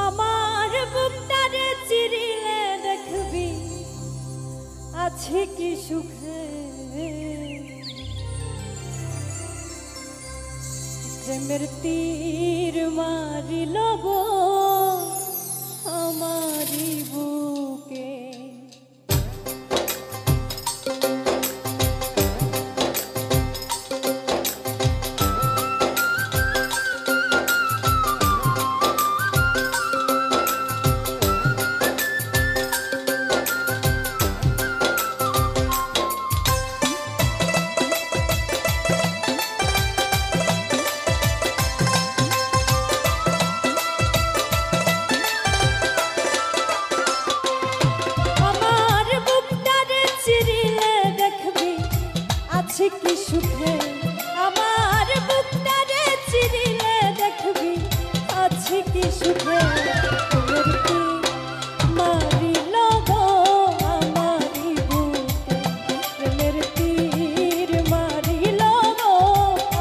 আমার বুকটারে চিরিলে দেখবি আছে কি সুখে, প্রেমের তীর মারিল গো আমারি বুকে। কি সুখে আমার বুকটারে চিরিলে দেখবি আছে কি সুখে, মারিল গো আমারি বুকে, প্রেমের তীর মারিল গো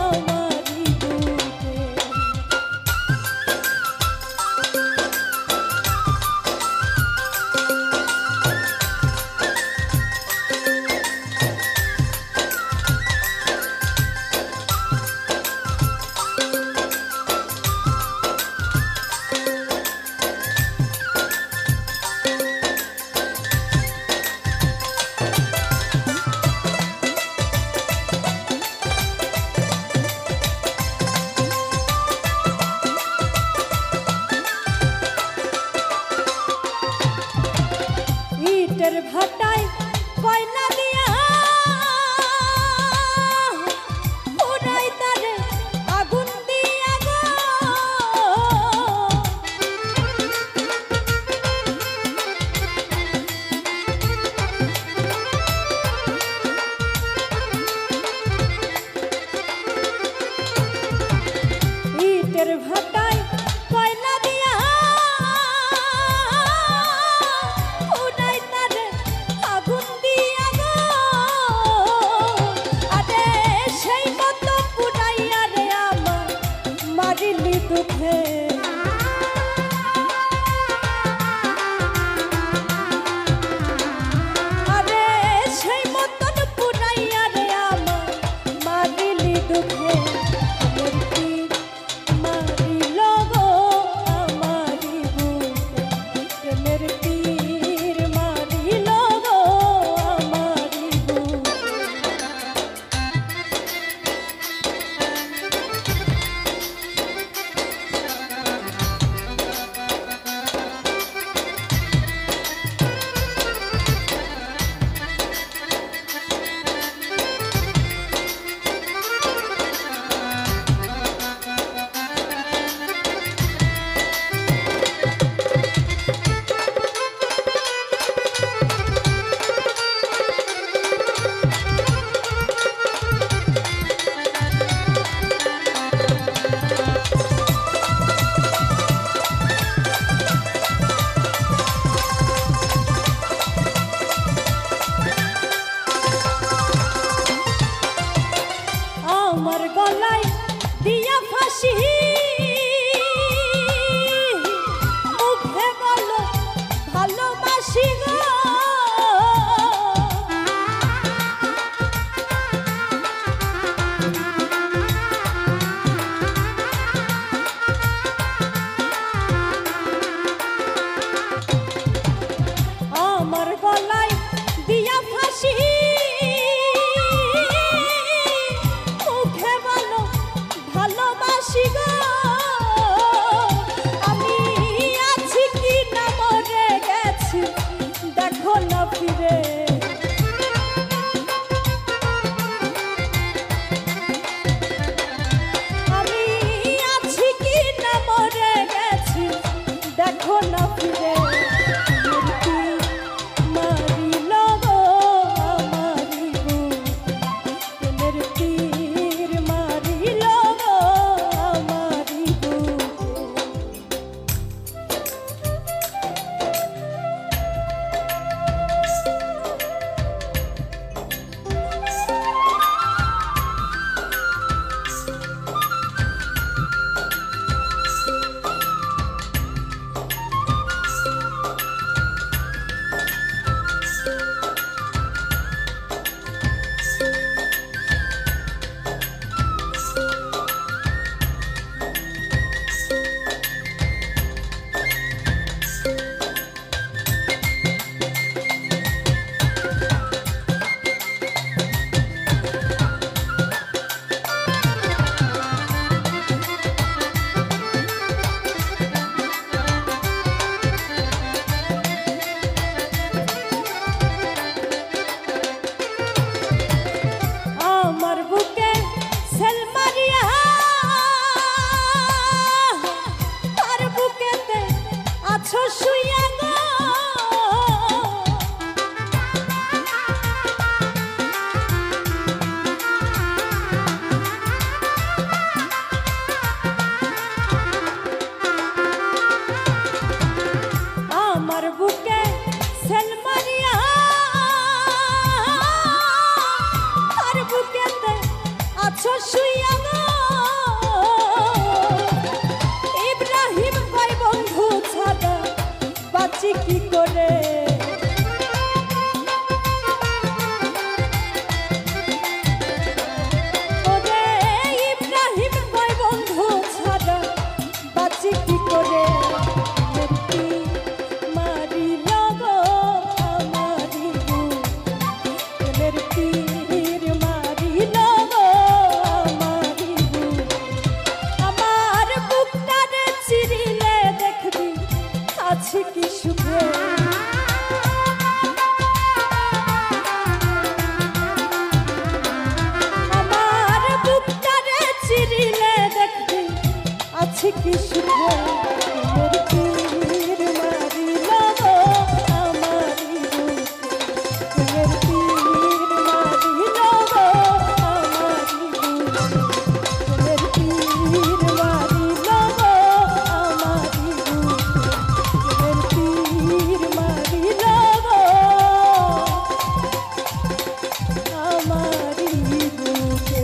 আমারি বুকে। ইটের ভাটায় কয়লা দিয়া পুরাই তারে আগুন দিয়া গো, ইটের ভাটায় কয়লা দিয়া দুঃখে, আরে সেই মতন পুরাইয়া রে আমার মারিলি দুঃখে, মারিল গো আমারি বুকে, প্রেমের তীর মারিল গো আমারি বুকে। আছো শুইয়া গো আমার বুকে সেল মারিয়া আর বুকেতে আছো শুইয়া গো ইব্রাহিম কয় বন্ধু ছাড়া বাঁচি কি করে ওরে ইব্রাহিম কয় বন্ধু ছাড়া বাঁচি কি করে আছে কি সুখে আমার বুকটারে চিরিলে দেখবি আছে কি সুখে তীর মারিল গো আমারি বুকে তীর মারিল গো আমারি বুকে তীর মারিল গো আমারি বুকে তীর মারিল গো আমারি বুকে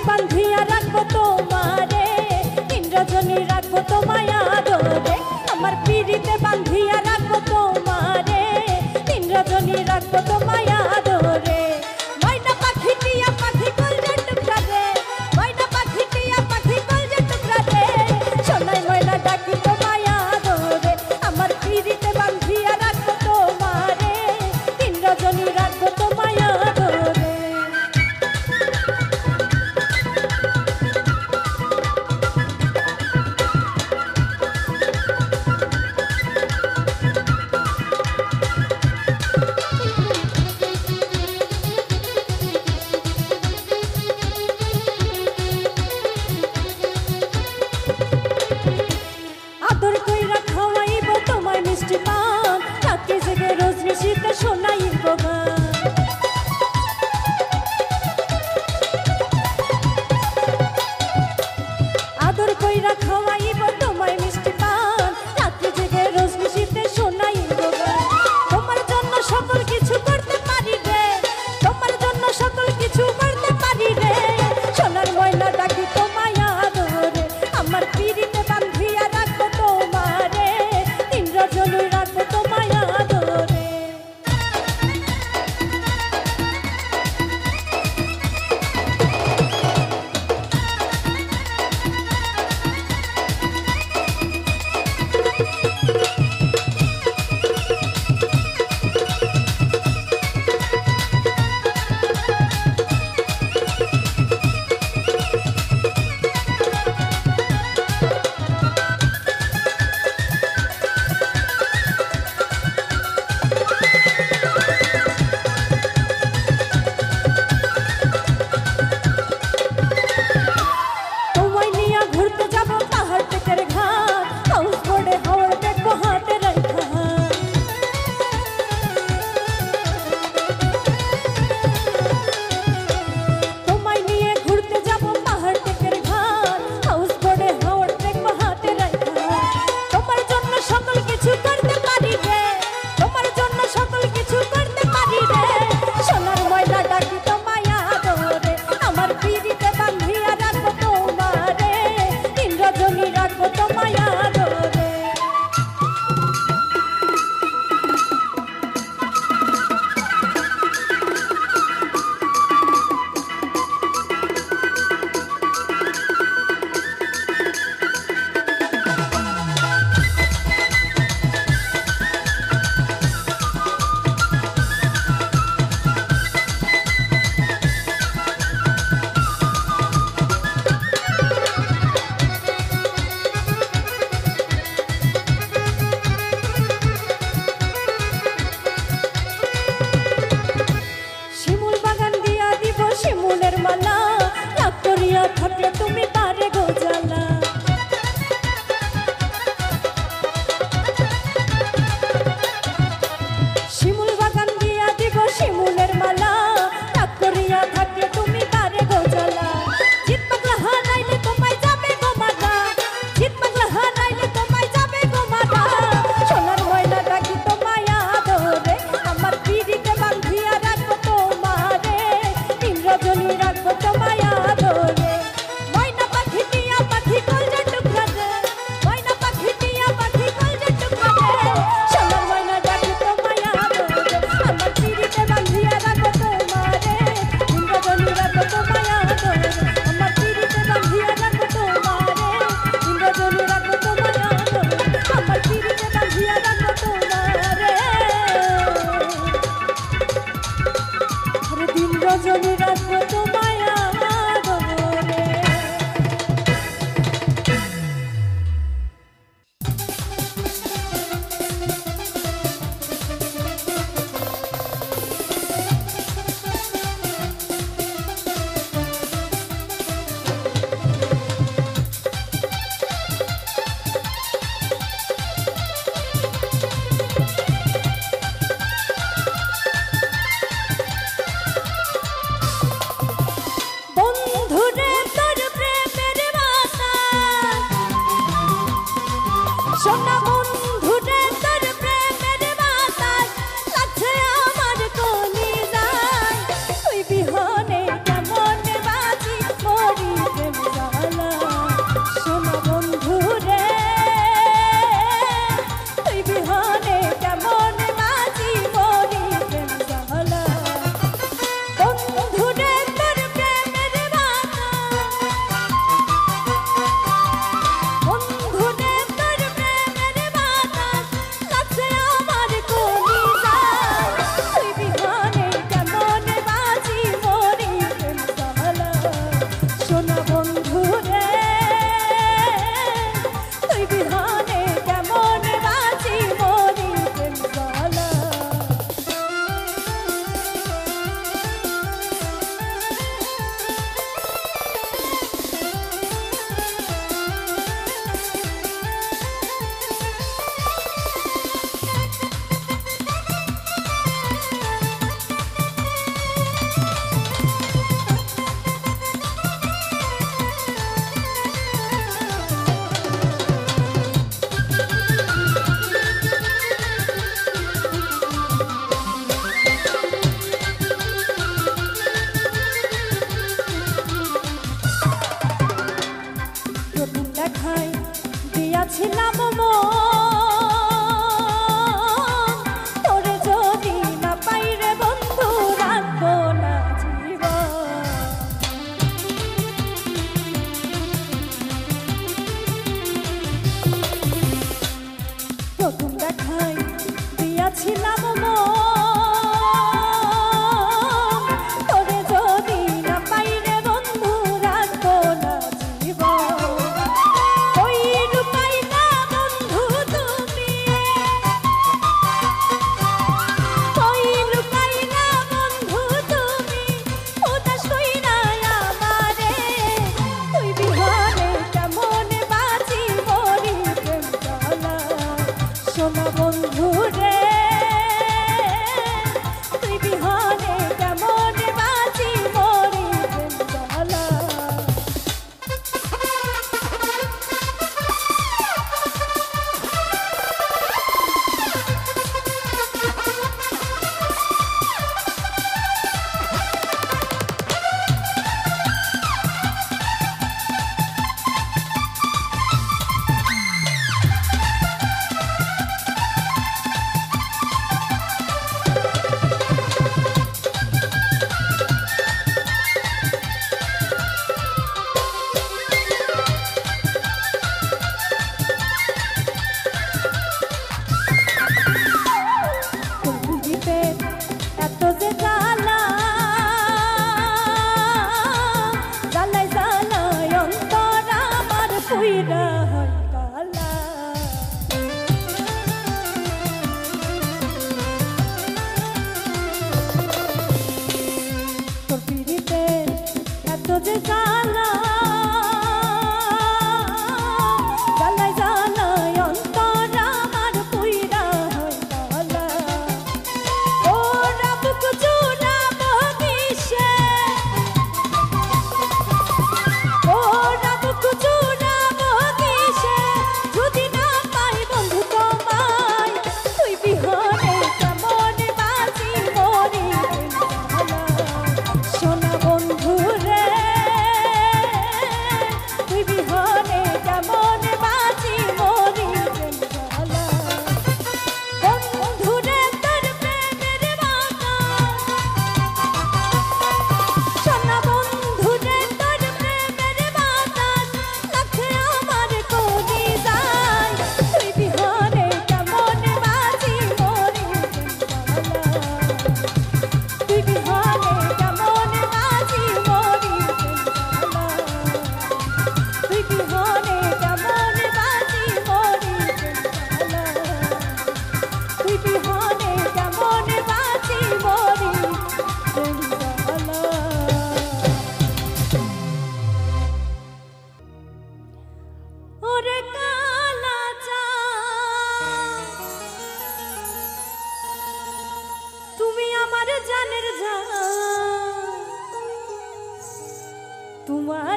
বান্ধিয়া রাখবো তোমারে ইন্দ্রজনী রাখবো তোমায় আদরে আমার পিড়িতে বান্ধিয়া রাখবো তোমারে ইন্দ্রজনী রাখবো তোমায় আদরে ময়না পাখি টিয়া পাখি কলজে টুকরা রে ময়না পাখি টিয়া পাখি কলজে টুকরা রে সোনাই ময়না ডাকি তোমায় আদরে আমার পিড়িতে বান্ধিয়া রাখবো তোমারে ইন্দ্রজনী রাখবো তোমায় আদরে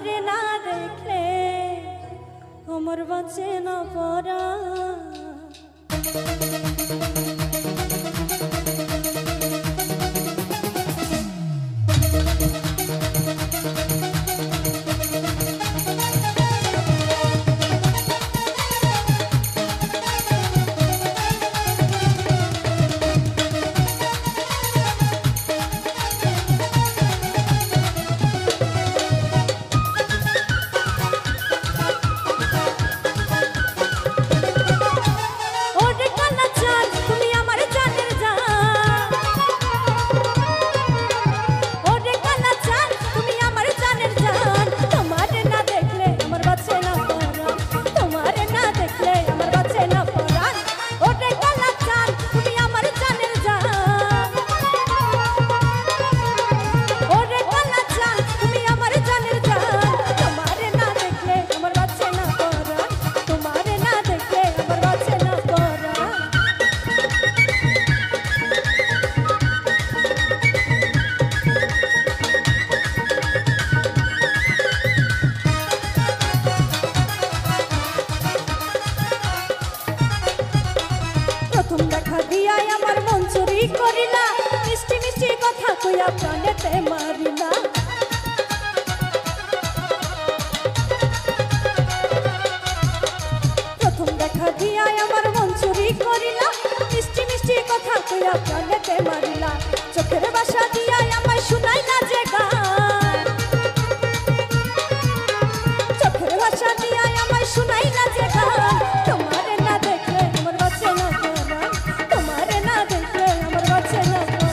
তোমারে না দেখলে আমার বাঁচে না পড়া। করিলা মিষ্টি মিষ্টি কথা কইয়া প্রাণেতে মারিলা। প্রথম দেখা দিয়া আমার মন চুরি করিলা মিষ্টি মিষ্টি কথা কইয়া প্রাণেতে মারিলা। চোখের বাসা দিয়া আমায় শুনাইলা যে গান, চোখের বাসা দিয়া আমায় শুনাইলা যে গান। তোমারে না দেখলে আমার বাঁচে না পরাণ, তোমারে না দেখলে আমার বাঁচে না পরাণ।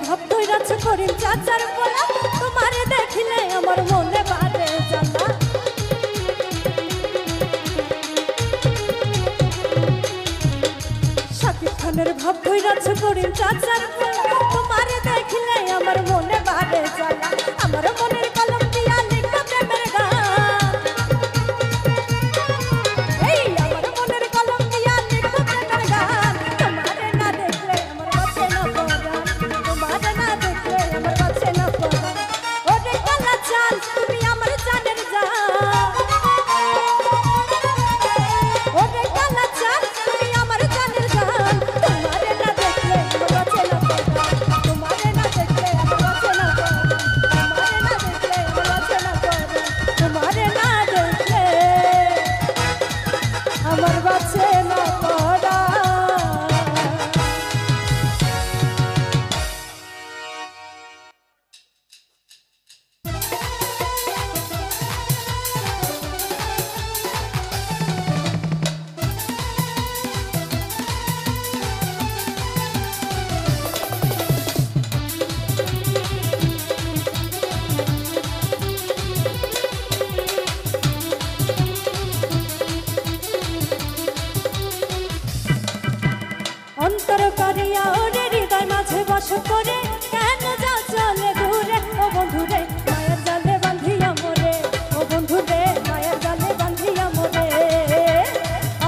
ভাব ধইরাছ করিম চাচার পোলা, তোমারে দেখিলে আমার মনে বাড়ে জ্বালা। শাকিব খানের ভাব ধইরাছ করিম চাচার পোলা, তোমারে দেখিলে আমার মনে বাড়ে জ্বালা। আমার মনের কলম দিয়া লিখা প্রেমের গান, এই আমার মনের কলম দিয়া লিখা প্রেমের গান। তোমারে না দেখলে আমার বাঁচে না পরাণ, তোমারে না দেখলে আমার বাঁচে না পরাণ। ওরে কালা চাঁদ তুমি আমার জানের জান, ওরে কালা চাঁদ তুমি আমার জানের জান। তোমারে না দেখলে আমার বাঁচে না পরাণ, তোমারে না দেখলে আমার বাঁচে না পরাণ, তোমারে না দেখলে আমার বাঁচে না পরাণ, তোমারে না দেখলে আমার বাঁচে না পরাণ। অন্তর করিয়া ওরে হৃদয় মাঝে বস করে, কেন যাও চলে দূরে ও বন্ধুরে, মায়ের জালে বাঁধিয়া মোরে, ও বন্ধুরে মায়ের জালে বাঁধিয়া মোরে।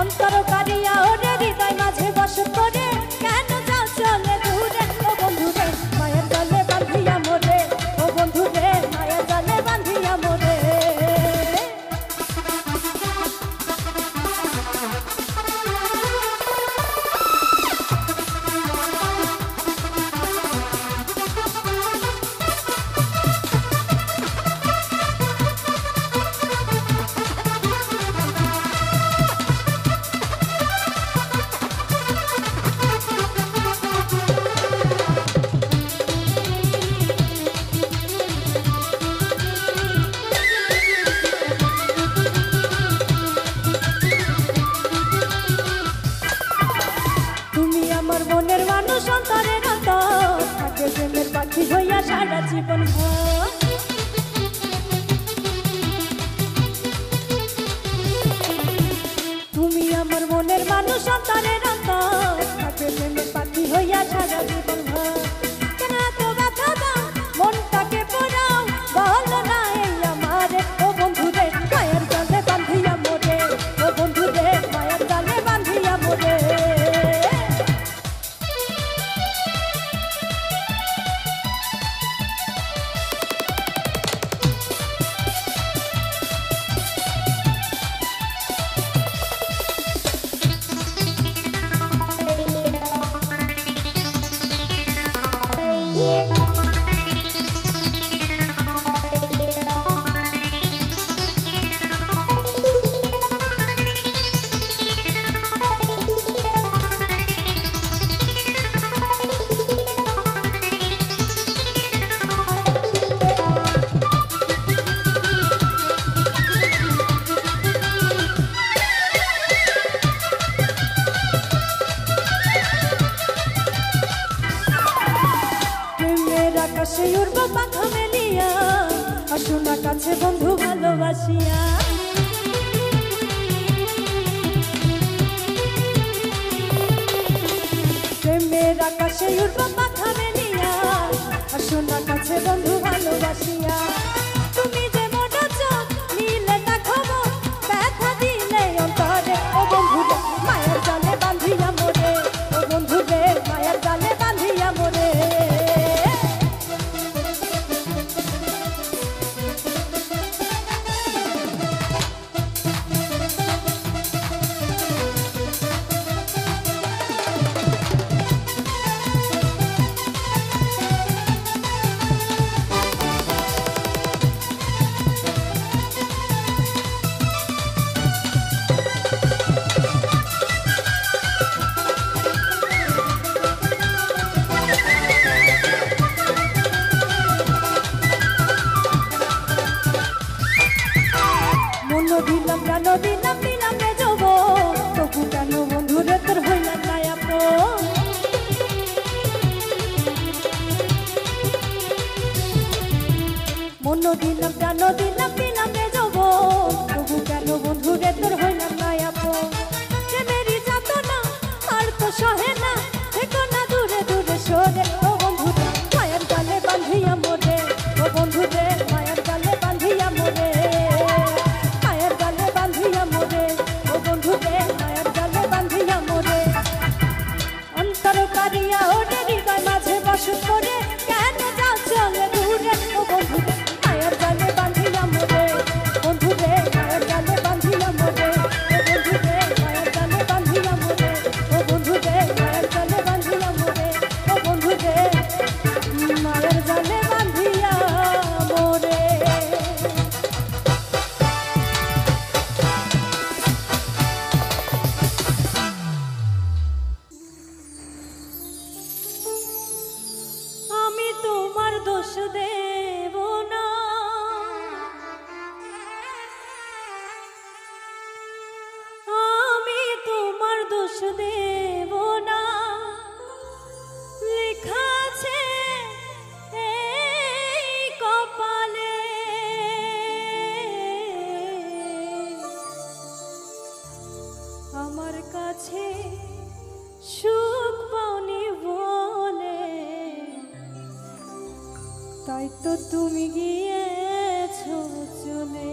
অন্তর করিয়া ওরে হৃদয় মাঝে বস করে, কেন যাও চলে দূরে ও বন্ধুরে, মায়ের জালে বাঁধিয়া মোরে, ও বন্ধুরে মায়ের জালে বাঁধিয়া মোরে। সারা জীবন ভর। তুমি আমার মনের মানুষ, অন্তরের অন্তর, থাকবে প্রেমের পাখি হইয়া সারা জীবন ভর। কেন এত ব্যথা দাও, মনটাকে পোড়াও, বলো না এই আমারে। ও বন্ধু রে, মায়ের জালে বাঁধিয়া মোরে, ও বন্ধু রে, মায়ের জালে বাঁধিয়া মোরে। আকাশে উড়বো পাখা মেলিয়া, আসো না কাছে বন্ধু ভালোবাসিয়া। প্রেমের আকাশে উড়বো পাখা মেলিয়া, আসো না কাছে বন্ধু ভালোবাসিয়া। তুমি যে মনে চোখ নীলে দেখাবো, ব্যথা দিলে অন্তরে। ও বন্ধু রে, মায়ের জালে বাঁধিয়া মোরে, ও বন্ধু রে, মায়ের জালে বাঁধিয়া মোরে। দিলাম কেন দিলাম দিলাম রে যাব, তবু কেন বন্ধুরে তোর হইলাম না আপন। মন দিলাম কেন দিলাম দিলাম রে যাব, তবু কেন বন্ধুরে তোর হইলাম না আপন। যে মেরি যাত না আর তো সহে না, থেকো না দূরে দূরে সরে। ও বন্ধু রে, মায়ের জালে বাঁধিয়া মোরে, ও বন্ধু রে, মায়ের জালে বাঁধিয়া মোরে। অন্তর কারিয়া ওরে হৃদয় মাঝে বসত করে, কেন যাও চলে দূরে। ও বন্ধু রে, মায়ের জালে বাঁধিয়া মোরে, বন্ধু রে, মায়ের জালে বাঁধিয়া মোরে, ও বন্ধু রে, মায়ের জালে বাঁধিয়া মোরে, ও বন্ধু রে, মায়ের জালে বাঁধিয়া মোরে, ও বন্ধু রে, মায়ের জালে বাঁধিয়া মোরে। তোমার দোষ দেব না, আমি তোমার দোষ দেব না, লেখা আছে এই কপালে। আমার কাছে সুখ পাওনি বলে, তাই তো তুমি গিয়েছো চলে।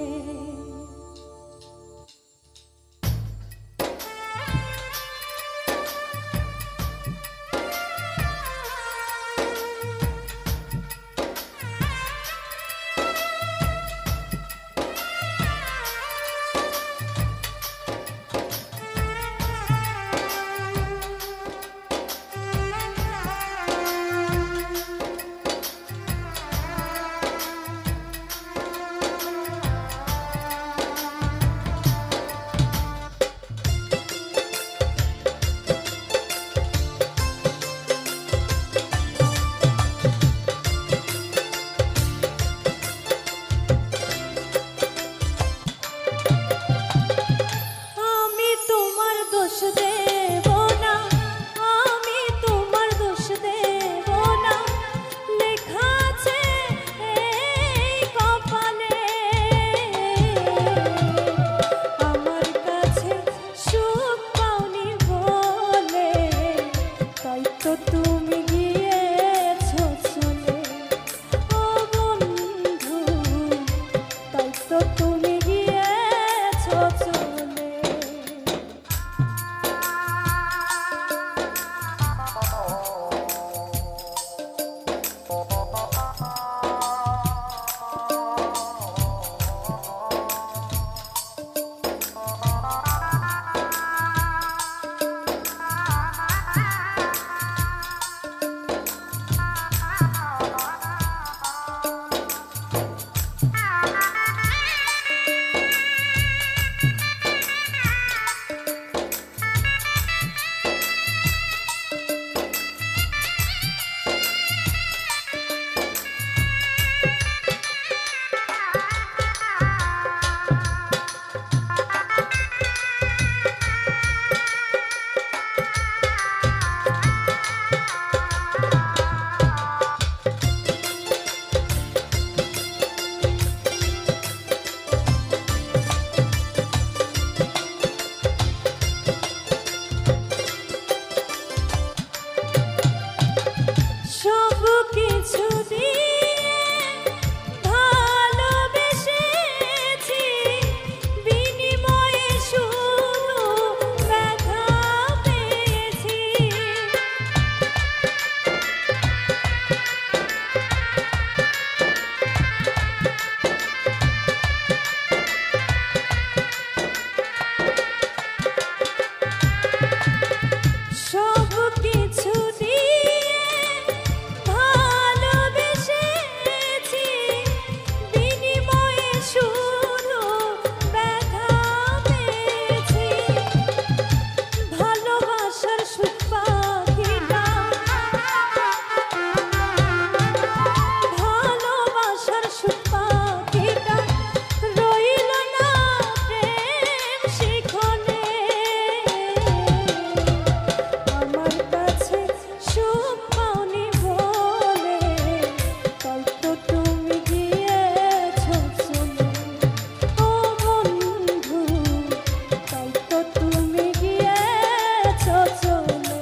সুখ পাখিটা রইল না প্রেম শিখনে। আমার কাছে সুখ পাওনি বলে তাই তো তুমি গিয়েছ চলে। ও বন্ধু তাই তো তুমি গিয়েছ চলে।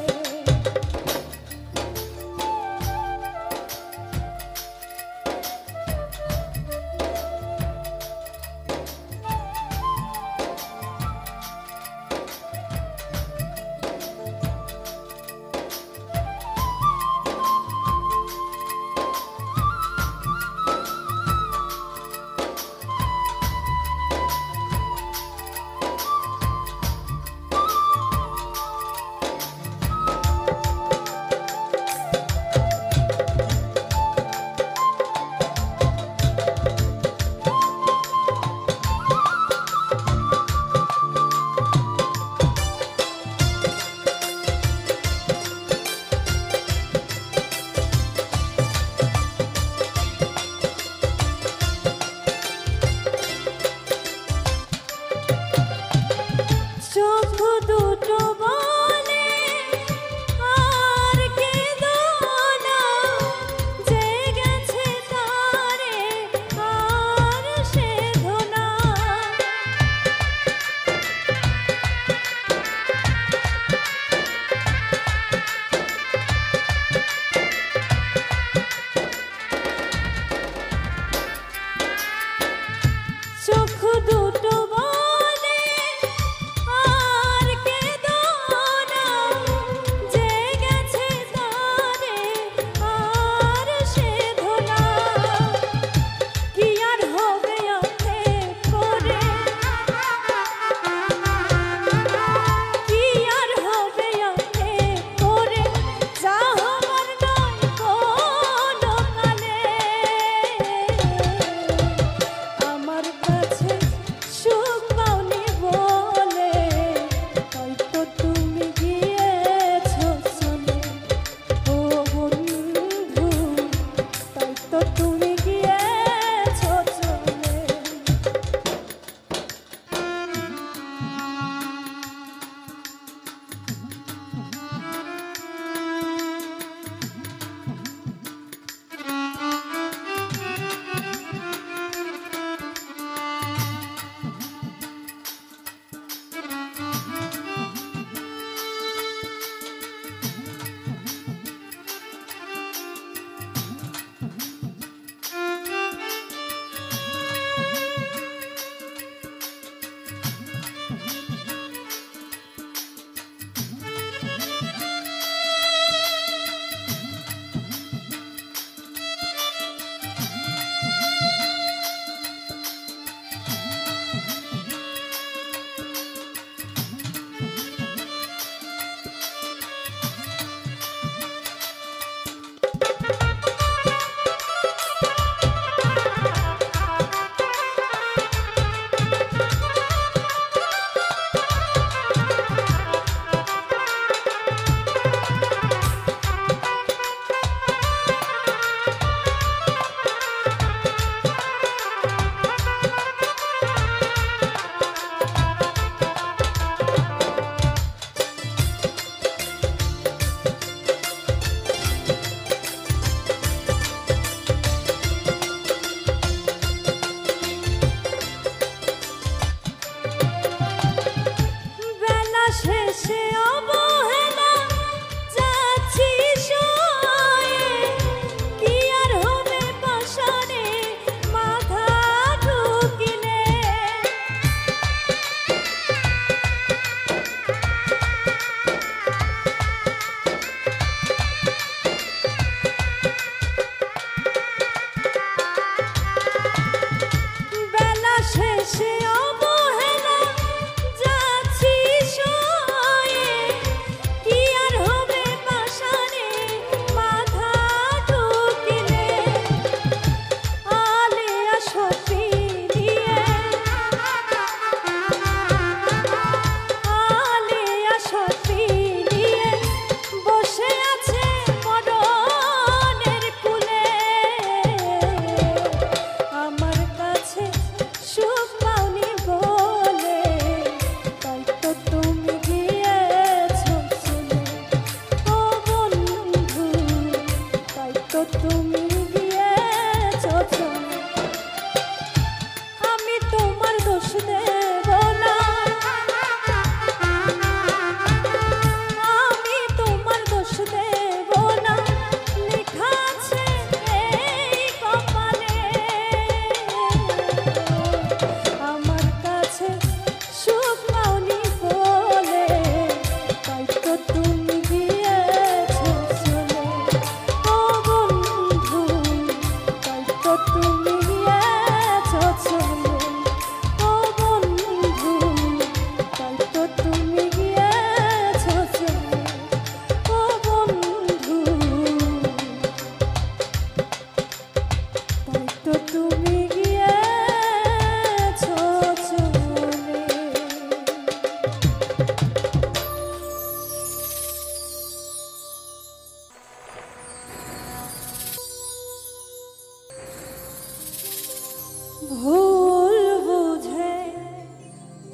ভুল বুঝে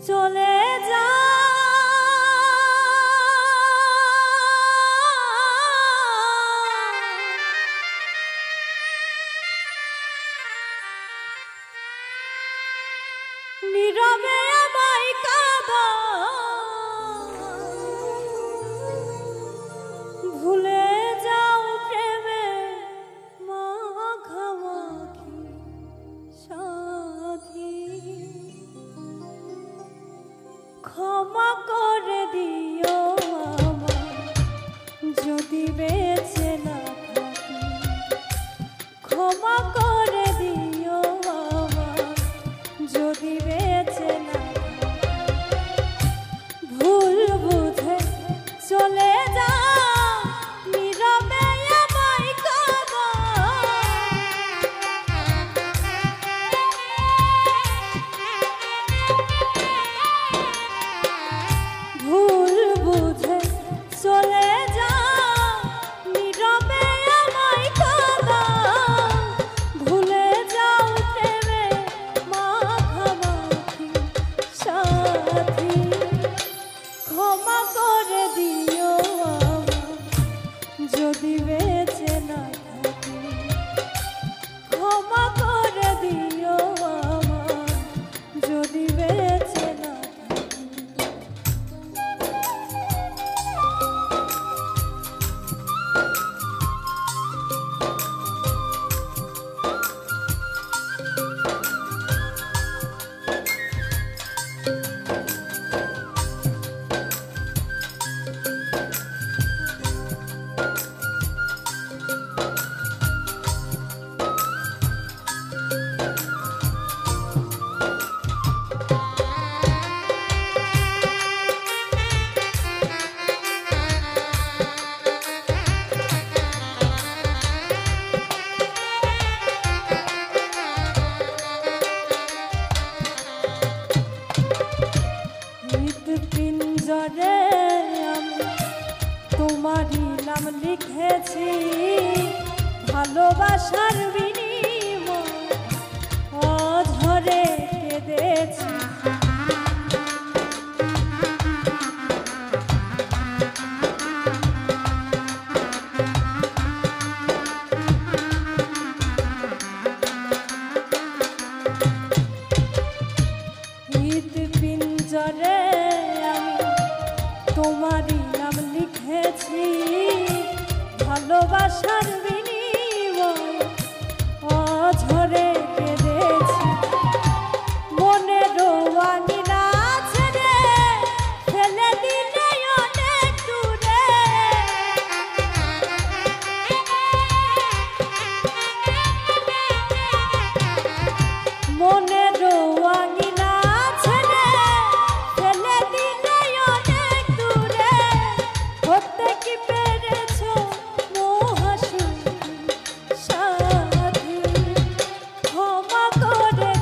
চলে যা নীরবে আমায় কাঁদা ভুলে যাও প্রেমে মাখামাখি সাথী ক্ষমা করে দিও আমায় যদি বেঁচে না থাকি ক্ষমা করে দিও আমায় যদি বেঁচে না ভুল বুঝে চলে যা নীরবে আমায় কাঁদা ভুল বুঝে চলে যা নীরবে আমায় কাঁদা ভুলে যাও প্রেমে মাখামাখি সাথী ক্ষমা করে দিও আমায় যদি বেঁচে না থাকি ক্ষমা করে দিও আমায় যদি বেঁচে না থাকি পিঞ্জরে আমি তোমারই নাম লিখেছি ভালোবাসার বিনিময় অঝরে কেঁদেছি পিঞ্জরে তোমারই নাম লিখেছি ভালোবাসার বিনিময় অঝরে কেঁদেছি মনে রোয়ানিরা ছেড়ে ফেলে দিলে অনেক দূরে মনে রোয়ানিরা ছেড়ে ফেলে দিলে অনেক দূরে হতে কি পেরেছো মহাসুখী সাথী ক্ষমা করে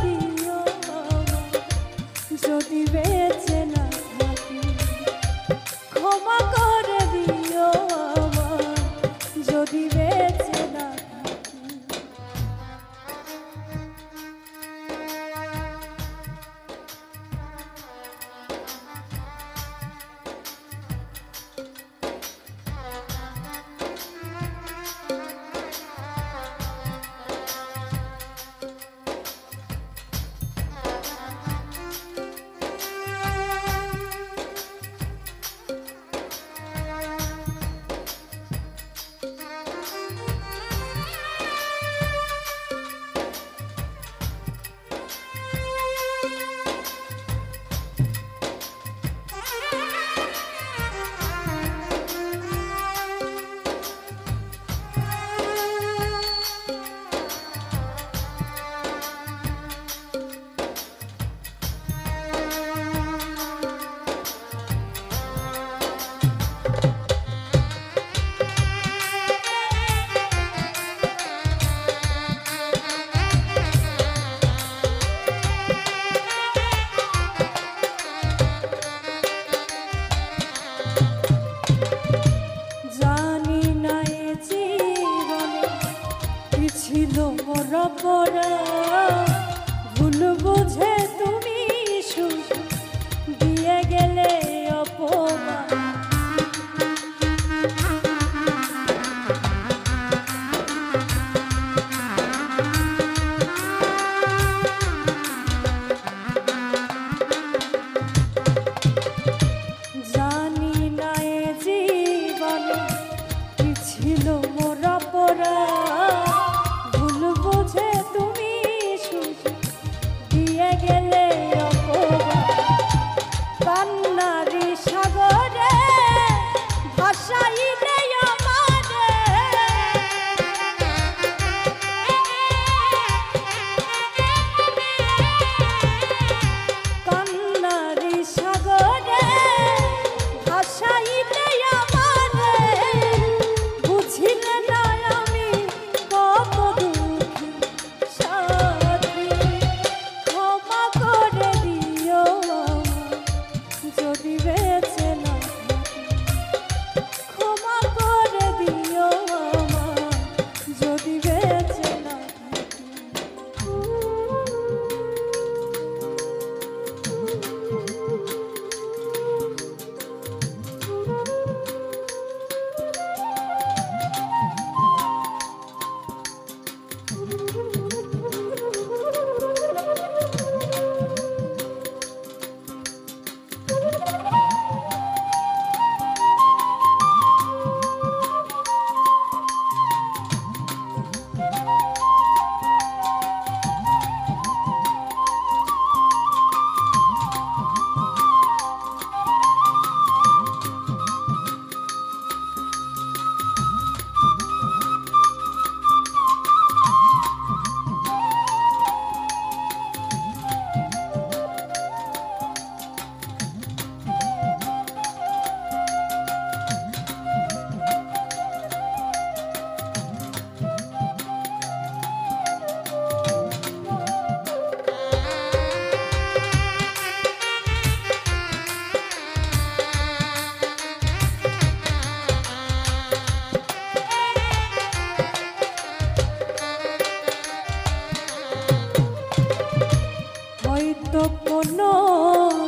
হয়তো কোনো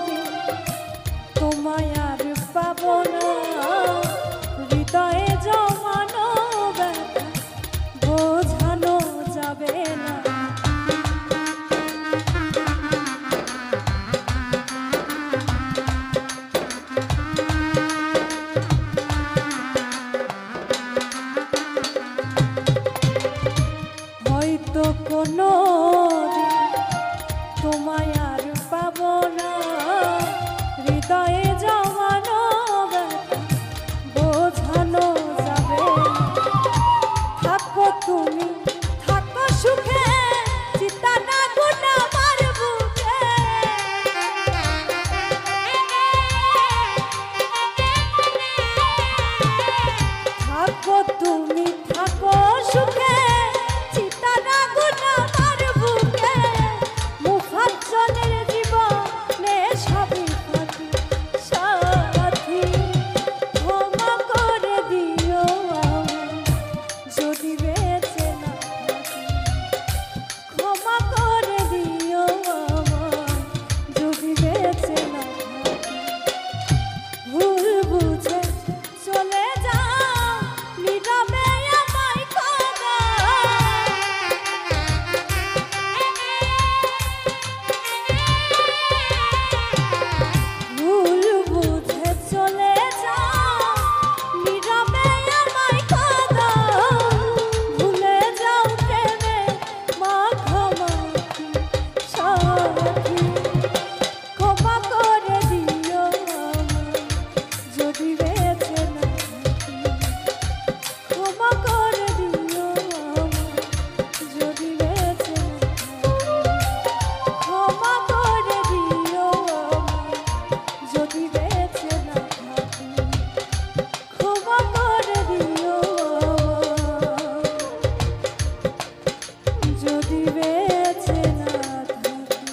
দিন তোমায় আর পাবো না, হৃদয়ে জমানো ব্যথা বোঝানো যাবে না। হয়তো কোনো দিন তোমায় আর পাবো না, হৃদয়ে জমানো ব্যথা বোঝানো যাবে না। থাকো তুমি থাকো সুখে, চিতা না গুনা আমার বুকে। থাকো তুমি থাকো সুখে, চিতা না গুনা আমার বুকে। মুখাজ্জনের জীবনে সবই ফাঁকি সাথী, ক্ষমা করে দিও আমায় যদি বেঁচে না থাকি। ক্ষমা করে দিও আমায় যদি বেঁচে না থাকি। ভুল বুঝে চলে যাও নীরবে আমায় খোদা। ভুল বুঝে চলে যাও নীরবে আমায় খোদা। ভুলে যাও প্রেমে মাখামাখি সাথী, ক্ষমা করে দিও আমায় যদি বেঁচে না থাকি। ক্ষমা করে দিও আমায় যদি বেঁচে না থাকি। ক্ষমা করে দিও আমায় যদি বেঁচে না থাকি। ক্ষমা করে দিও আমায় যদি বেঁচে না থাকি।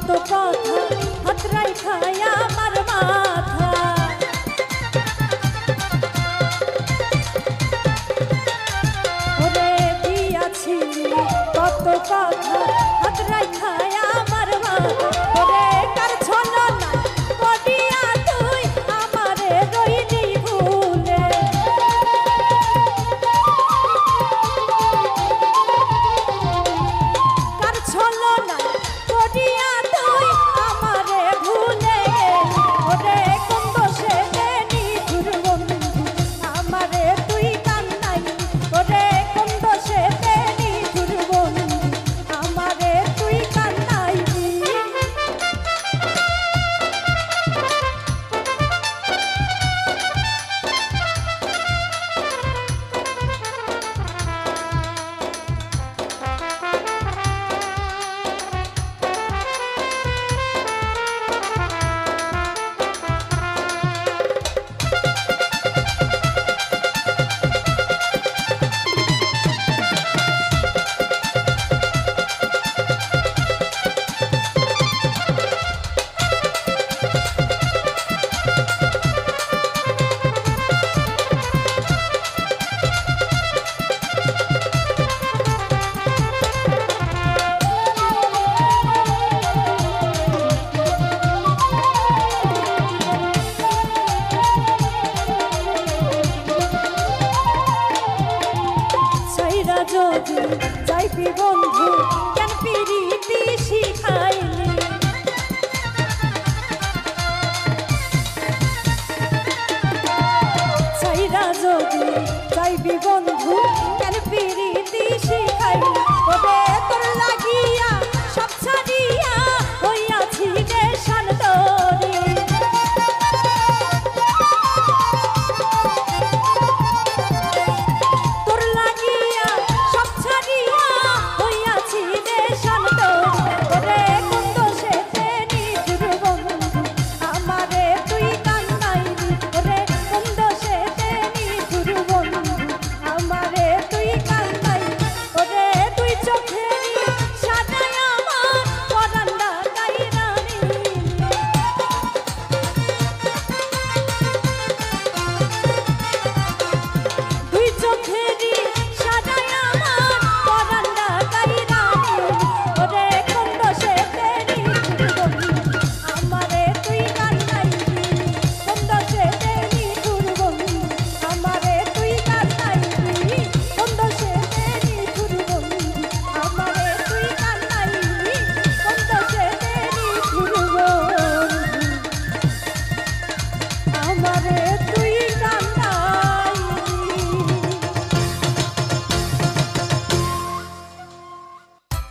কত কথা হাতরাই খায়া